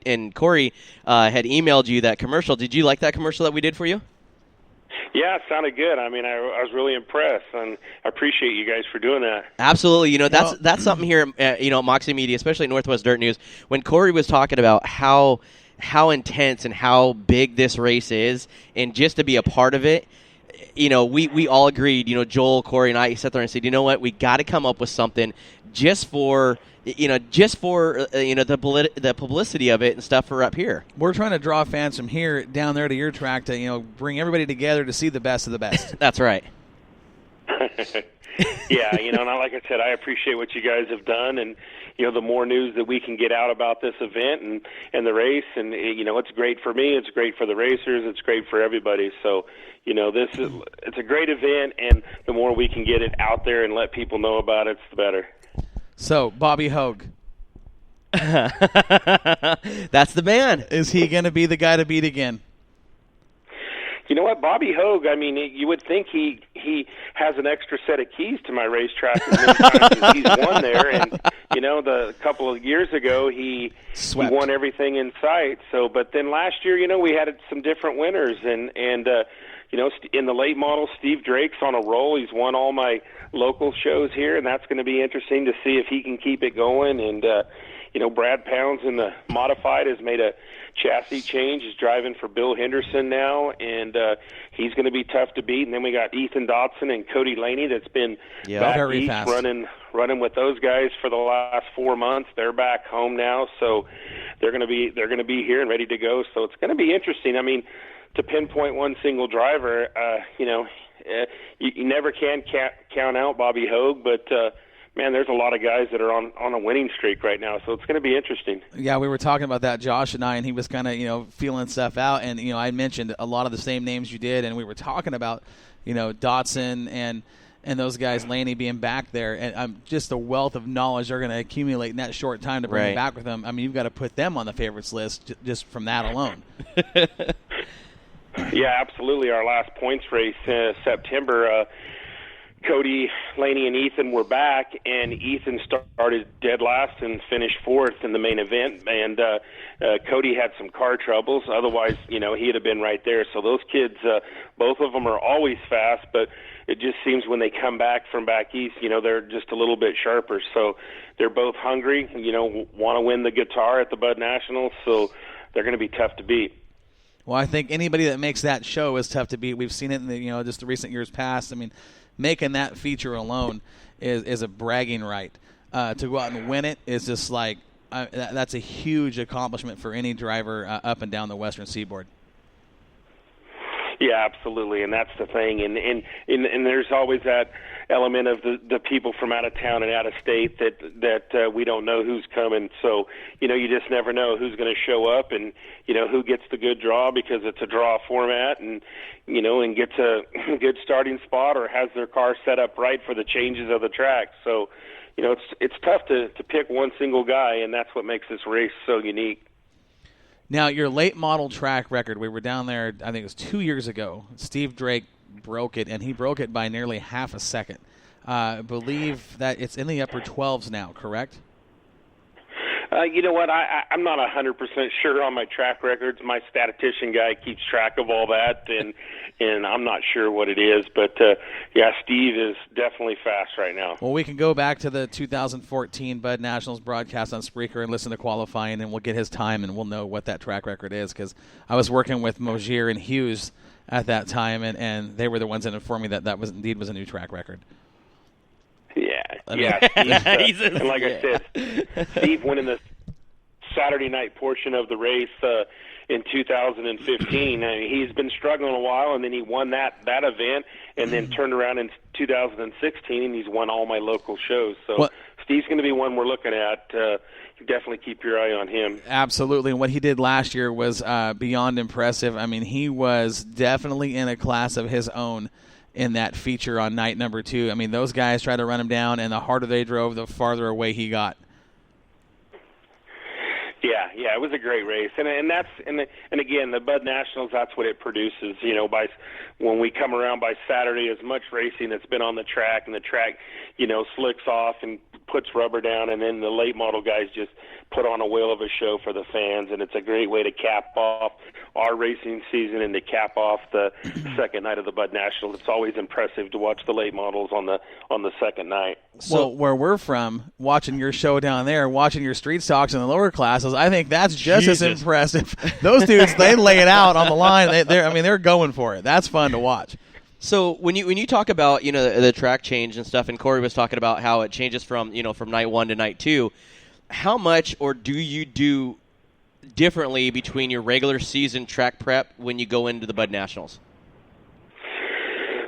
And Corey had emailed you that commercial. Did you like that commercial that we did for you? Yeah, it sounded good. I mean, I was really impressed, and I appreciate you guys for doing that. Absolutely. That's something here, at Moxie Media, especially at Northwest Dirt News. When Corey was talking about how intense and how big this race is, and just to be a part of it, we all agreed. Joel, Corey, and I sat there and said, you know what, we got to come up with something just for the publicity of it and stuff for up here. We're trying to draw fans from here down there to your track to bring everybody together to see the best of the best. That's right. Yeah, and like I said, I appreciate what you guys have done, and the more news that we can get out about this event and the race, and it's great for me, it's great for the racers, it's great for everybody. So it's a great event, and the more we can get it out there and let people know about it, the better. So, Bobby Hogue. That's the man. Is he going to be the guy to beat again? You know what, Bobby Hogue, I mean, you would think he has an extra set of keys to my racetrack as many times as he's won there. And, the couple of years ago, he won everything in sight. So, but then last year, we had some different winners. And in the late model, Steve Drake's on a roll. He's won all my local shows here, and that's going to be interesting to see if he can keep it going. And, Brad Pounds in the modified has made a chassis change. He's driving for Bill Henderson now, and he's going to be tough to beat. And then we got Ethan Dotson and Cody Laney that's been back east running with those guys for the last 4 months. They're back home now, so they're going to be here and ready to go. So it's going to be interesting. I mean, to pinpoint one single driver, you never can count out Bobby Hogue, but man, there's a lot of guys that are on a winning streak right now, so it's going to be interesting. Yeah, we were talking about that, Josh and I, and he was kind of, feeling stuff out, and, I mentioned a lot of the same names you did, and we were talking about, Dotson and those guys, Laney, being back there, and just the wealth of knowledge they're going to accumulate in that short time to bring back with them. I mean, you've got to put them on the favorites list just from that alone. Yeah, absolutely. Our last points race, September, Cody, Laney, and Ethan were back, and Ethan started dead last and finished fourth in the main event. And Cody had some car troubles. Otherwise, he'd have been right there. So those kids, both of them are always fast, but it just seems when they come back from back east, they're just a little bit sharper. So they're both hungry, want to win the guitar at the Bud Nationals, so they're going to be tough to beat. Well, I think anybody that makes that show is tough to beat. We've seen it in the just the recent years past. I mean, making that feature alone is a bragging right. To go out and win it is just like that's a huge accomplishment for any driver up and down the Western Seaboard. Yeah, absolutely, and that's the thing. And there's always that element of the people from out of town and out of state that we don't know who's coming. So, you just never know who's going to show up and, who gets the good draw because it's a draw format and gets a good starting spot or has their car set up right for the changes of the track. So, it's tough to pick one single guy, and that's what makes this race so unique. Now, your late model track record, we were down there, I think it was 2 years ago. Steve Drake broke it, and he broke it by nearly half a second. I believe that it's in the upper 12s now, correct? You know what? I'm not 100% sure on my track records. My statistician guy keeps track of all that, and I'm not sure what it is. But, yeah, Steve is definitely fast right now. Well, we can go back to the 2014 Bud Nationals broadcast on Spreaker and listen to qualifying, and we'll get his time, and we'll know what that track record is because I was working with Mogier and Hughes at that time, and they were the ones that informed me that was indeed was a new track record. Yeah, and like I said, Steve went in the Saturday night portion of the race in 2015. I mean, he's been struggling a while, and then he won that event, and then turned around in 2016, and he's won all my local shows. So Steve's going to be one we're looking at. Definitely keep your eye on him. Absolutely, and what he did last year was beyond impressive. I mean, he was definitely in a class of his own in that feature on night number 2. I mean, those guys tried to run him down, and the harder they drove, the farther away he got. Yeah, it was a great race, and that's and again, the Bud Nationals, that's what it produces. When we come around by Saturday, as much racing that's been on the track, and the track, slicks off and puts rubber down, and then the late model guys just put on a whale of a show for the fans, and it's a great way to cap off our racing season and to cap off the second night of the Bud National. It's always impressive to watch the late models on the second night. So where we're from, watching your show down there, watching your street stocks in the lower classes, I think that's just as impressive. Those dudes, they lay it out on the line. They're going for it. That's fun to watch. So when you talk about the track change and stuff, and Corey was talking about how it changes from night 1 to night 2, how much or do you do differently between your regular season track prep when you go into the Bud Nationals?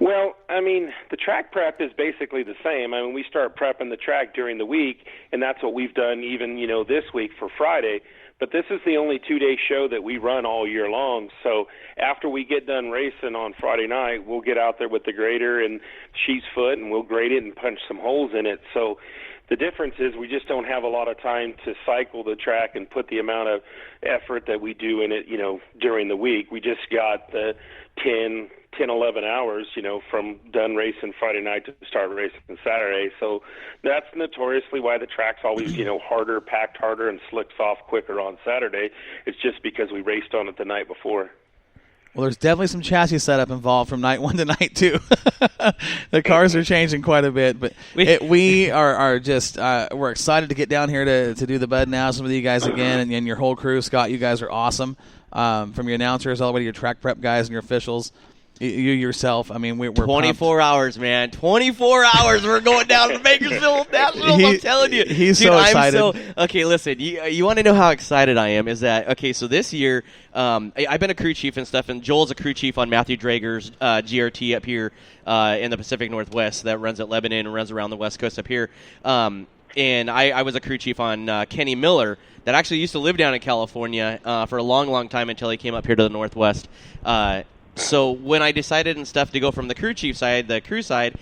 Well, I mean, the track prep is basically the same. I mean, we start prepping the track during the week, and that's what we've done even, this week for Friday. But this is the only 2-day show that we run all year long. So after we get done racing on Friday night, we'll get out there with the grader and sheep's foot, and we'll grade it and punch some holes in it. So the difference is we just don't have a lot of time to cycle the track and put the amount of effort that we do in it, during the week. We just got the 10, 11 hours, from done racing Friday night to start racing Saturday. So that's notoriously why the track's always, harder, packed harder, and slicks off quicker on Saturday. It's just because we raced on it the night before. Well, there's definitely some chassis setup involved from night 1 to night 2. The cars are changing quite a bit, but we are just we're excited to get down here to do the Bud Nationals with you guys again, and your whole crew. Scott, you guys are awesome. From your announcers all the way to your track prep guys and your officials. You yourself, I mean, we're 24 hours, man. 24 hours. We're going down to Bakersfield Nationals. I'm telling you, he's so excited. Okay, listen. You want to know how excited I am? Is that okay? So this year, I've been a crew chief and stuff, and Joel's a crew chief on Matthew Drager's GRT up here in the Pacific Northwest that runs at Lebanon and runs around the West Coast up here. And I was a crew chief on Kenny Miller that actually used to live down in California for a long, long time until he came up here to the Northwest. So when I decided and stuff to go from the crew chief side, the crew side,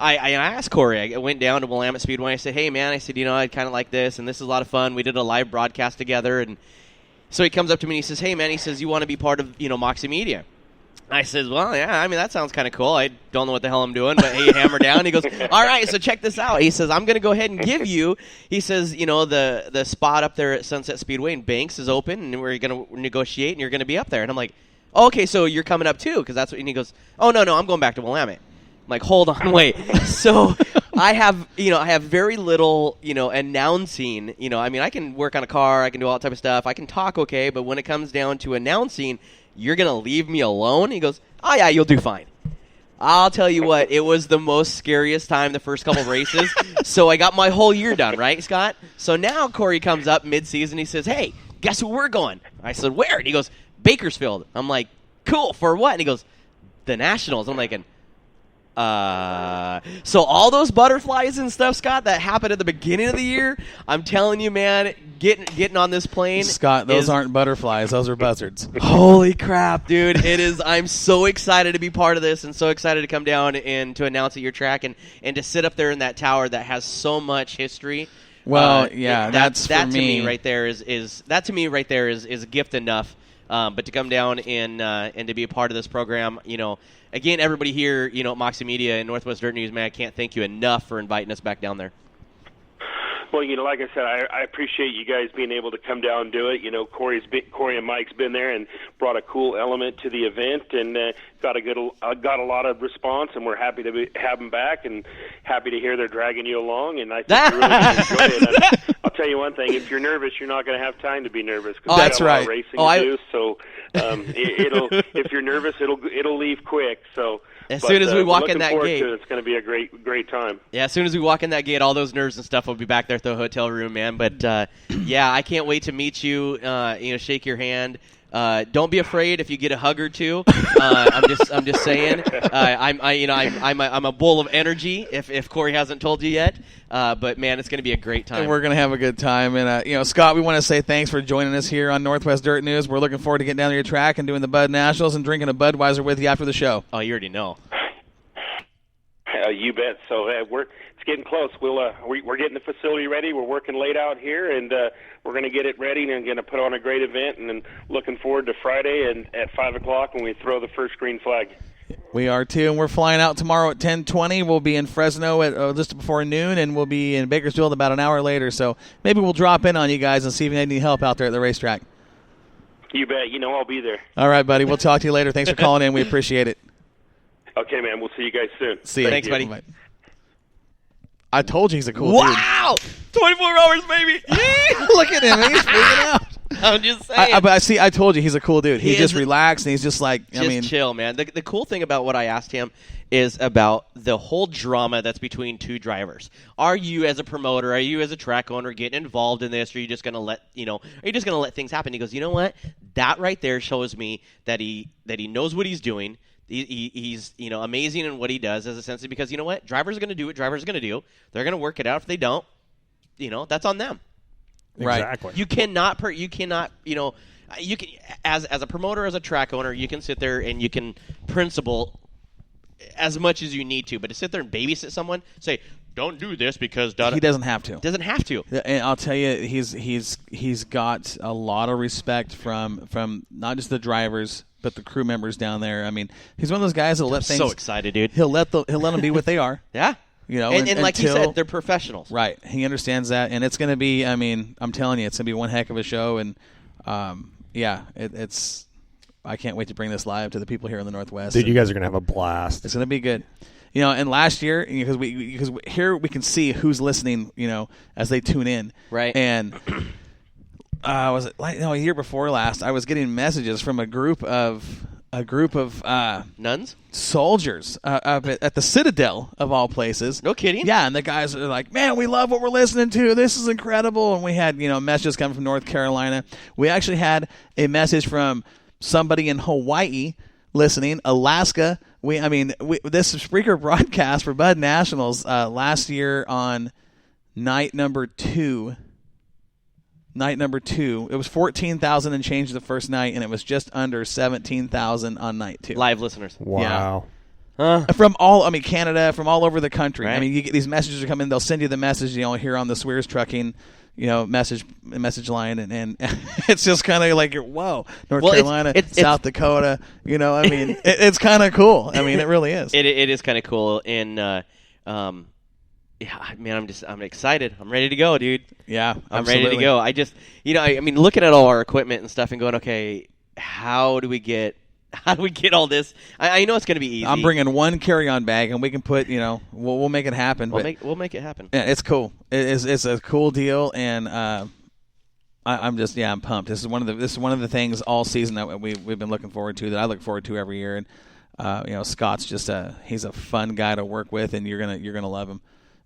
I asked Corey. I went down to Willamette Speedway. I said, hey, man, I'd kind of like this, and this is a lot of fun. We did a live broadcast together. And so he comes up to me and he says, hey, man, you want to be part of, Moxie Media? I said, well, yeah, I mean, that sounds kind of cool. I don't know what the hell I'm doing, but hey, hammer down. He goes, all right, so check this out. He says, I'm going to go ahead and give you, he says, the spot up there at Sunset Speedway in Banks is open, and we're going to negotiate, and you're going to be up there. And I'm like, oh, okay, so you're coming up too, because that's what, and he goes, oh, no, I'm going back to Willamette. I'm like, hold on, wait. So I have very little, announcing, I mean, I can work on a car, I can do all that type of stuff, I can talk okay, but when it comes down to announcing, you're going to leave me alone? He goes, oh, yeah, you'll do fine. I'll tell you what, it was the most scariest time the first couple races, so I got my whole year done, right, Scott? So now Corey comes up mid-season, he says, hey, guess where we're going? I said, where? And he goes, Bakersfield. I'm like, cool, for what? And he goes, the Nationals. I'm like, so all those butterflies and stuff, Scott, that happened at the beginning of the year, I'm telling you, man, getting on this plane. Scott, those aren't butterflies. Those are buzzards. Holy crap, dude. It is. I'm so excited to be part of this and so excited to come down and to announce at your track and to sit up there in that tower that has so much history. Well, yeah, that to me right there is a gift enough. But to come down and to be a part of this program, again, everybody here, at Moxie Media and Northwest Dirt News, man, I can't thank you enough for inviting us back down there. Well, like I said, I appreciate you guys being able to come down and do it. Corey and Mike's been there and brought a cool element to the event and got a lot of response, and we're happy to have them back and happy to hear they're dragging you along. And I think you really enjoy it. I'll tell you one thing: if you're nervous, you're not going to have time to be nervous. Oh, that's right. Racing to do, so if you're nervous, it'll leave quick. So. As soon as we walk in that gate, it's going to be a great time. Yeah, as soon as we walk in that gate, all those nerves and stuff will be back there at the hotel room, man. But yeah, I can't wait to meet you. Shake your hand. Don't be afraid if you get a hug or two. I'm just saying. I'm a bull of energy. If Corey hasn't told you yet, but man, it's going to be a great time. And we're going to have a good time. And Scott, we want to say thanks for joining us here on Northwest Dirt News. We're looking forward to getting down to your track and doing the Bud Nationals and drinking a Budweiser with you after the show. Oh, you already know. You bet. So it's getting close. We're getting the facility ready. We're working late out here, and we're going to get it ready and going to put on a great event. And then looking forward to Friday and at 5 o'clock when we throw the first green flag. We are too, and we're flying out tomorrow at 10:20. We'll be in Fresno at just before noon, and we'll be in Bakersfield about an hour later. So maybe we'll drop in on you guys and see if you need any help out there at the racetrack. You bet. I'll be there. All right, buddy. We'll talk to you later. Thanks for calling in. We appreciate it. Okay, man. We'll see you guys soon. See you. Thanks, buddy. Bye. I told you he's a cool dude. Wow! 24 hours, baby. Look at him. He's freaking out. I'm just saying. But I told you he's a cool dude. He just is relaxed, and he's just like, just chill, man. The cool thing about what I asked him is about the whole drama that's between two drivers. Are you, as a promoter, are you as a track owner, getting involved in this, or are you just going to let things happen? He goes, you know what? That right there shows me that he knows what he's doing. He's amazing in what he does, as a sense of, because you know what? Drivers are going to do what drivers are going to do. They're going to work it out. If they don't, that's on them. Right. Exactly. You cannot, you can, as a promoter, as a track owner, you can sit there and you can principle as much as you need to, but to sit there and babysit someone, say, don't do this because he doesn't have to. Doesn't have to. And I'll tell you, he's got a lot of respect from not just the drivers but the crew members down there. I mean, he's one of those guys that'll let things. So excited, dude. He'll let them be what they are. Yeah. And like you said, they're professionals. Right. He understands that, and it's going to be. I mean, I'm telling you, it's going to be one heck of a show, and it's. I can't wait to bring this live to the people here in the Northwest. Dude, you guys are going to have a blast. It's going to be good. And last year, because here we can see who's listening, as they tune in. Right. And was it a year before last? I was getting messages from a group of nuns, soldiers up at the Citadel of all places. No kidding. Yeah, and the guys are like, "Man, we love what we're listening to. This is incredible." And we had messages coming from North Carolina. We actually had a message from somebody in Hawaii listening, Alaska. This Spreaker broadcast for Bud Nationals last year on night number 2. It was 14,000 and change the first night, and it was just under 17,000 on night 2. Live listeners. Wow. Yeah. From all, Canada, from all over the country. Right. You get these messages are coming. They'll send you the message, here on the Swears Trucking, message line, and it's just kind of like, whoa, North Carolina, South Dakota. It's kind of cool. It really is. It is kind of cool, and yeah, man, I'm excited. I'm ready to go, dude. Yeah, I'm absolutely. ready to go. I just, looking at all our equipment and stuff and going, okay, how do we get all this? I know it's going to be easy. I'm bringing one carry-on bag, and we can put, we'll make it happen. We'll make it happen. Yeah, it's cool. It's a cool deal, and I'm pumped. This is one of the things all season that we've been looking forward to, that I look forward to every year. And Scott's just he's a fun guy to work with, and you're gonna love him.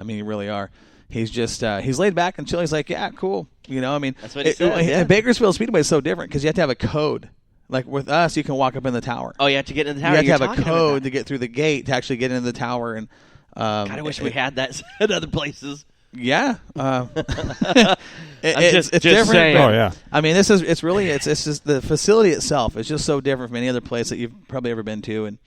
You really are. He's just he's laid back and chill. He's like, yeah, cool. That's what he said. Yeah. Bakersfield Speedway is so different because you have to have a code. Like with us, you can walk up in the tower. Oh, you have to get in the tower. You have to have a code to get through the gate to actually get into the tower. And God, I wish we had that at other places. Yeah, it's different. Saying. Oh yeah. It's just the facility itself is just so different from any other place that you've probably ever been to. And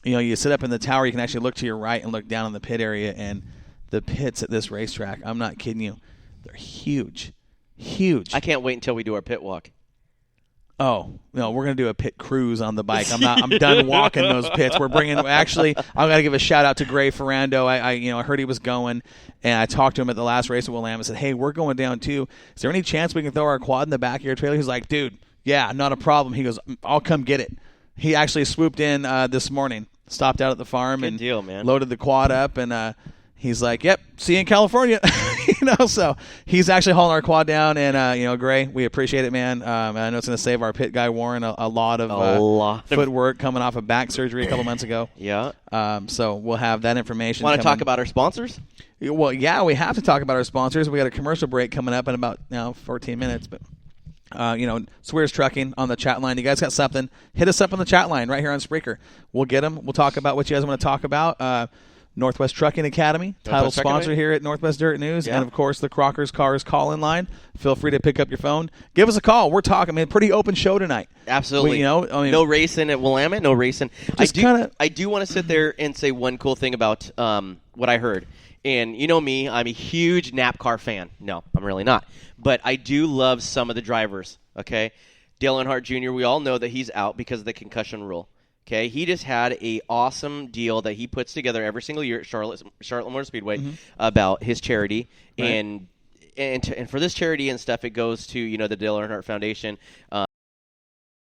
you sit up in the tower, you can actually look to your right and look down in the pit area, and the pits at this racetrack, I'm not kidding you, they're huge. I can't wait until we do our pit walk. Oh, no, we're going to do a pit cruise on the bike. I'm done walking those pits. I'm going to give a shout out to Gray Ferrando. I heard he was going, and I talked to him at the last race at Willamette and said, hey, we're going down too. Is there any chance we can throw our quad in the back of your trailer? He's like, dude, yeah, not a problem. He goes, I'll come get it. He actually swooped in this morning, stopped out at the farm. Good and deal, man. Loaded the quad up, and he's like, yep, see you in California. So he's actually hauling our quad down, and Gray, we appreciate it, man. I know it's going to save our pit guy Warren a lot of footwork coming off of back surgery a couple months ago. Yeah. So we'll have that information. Want to talk about our sponsors? Well, yeah, we have to talk about our sponsors. We got a commercial break coming up in about 14 minutes, but. Swears Trucking on the chat line. You guys got something? Hit us up on the chat line right here on Spreaker. We'll get them. We'll talk about what you guys want to talk about. Northwest Trucking Academy, title sponsor here at Northwest Dirt News, and of course the Crockers Cars call-in line. Feel free to pick up your phone. Give us a call. We're talking. Pretty open show tonight. Absolutely. No racing at Willamette. No racing. I do want to sit there and say one cool thing about what I heard. And you know me, I'm a huge NASCAR fan. No, I'm really not. But I do love some of the drivers, okay? Dale Earnhardt Jr., we all know that he's out because of the concussion rule. Okay, he just had a awesome deal that he puts together every single year at Charlotte Motor Speedway about his charity, Right. and for this charity and stuff, it goes to the Dale Earnhardt Foundation.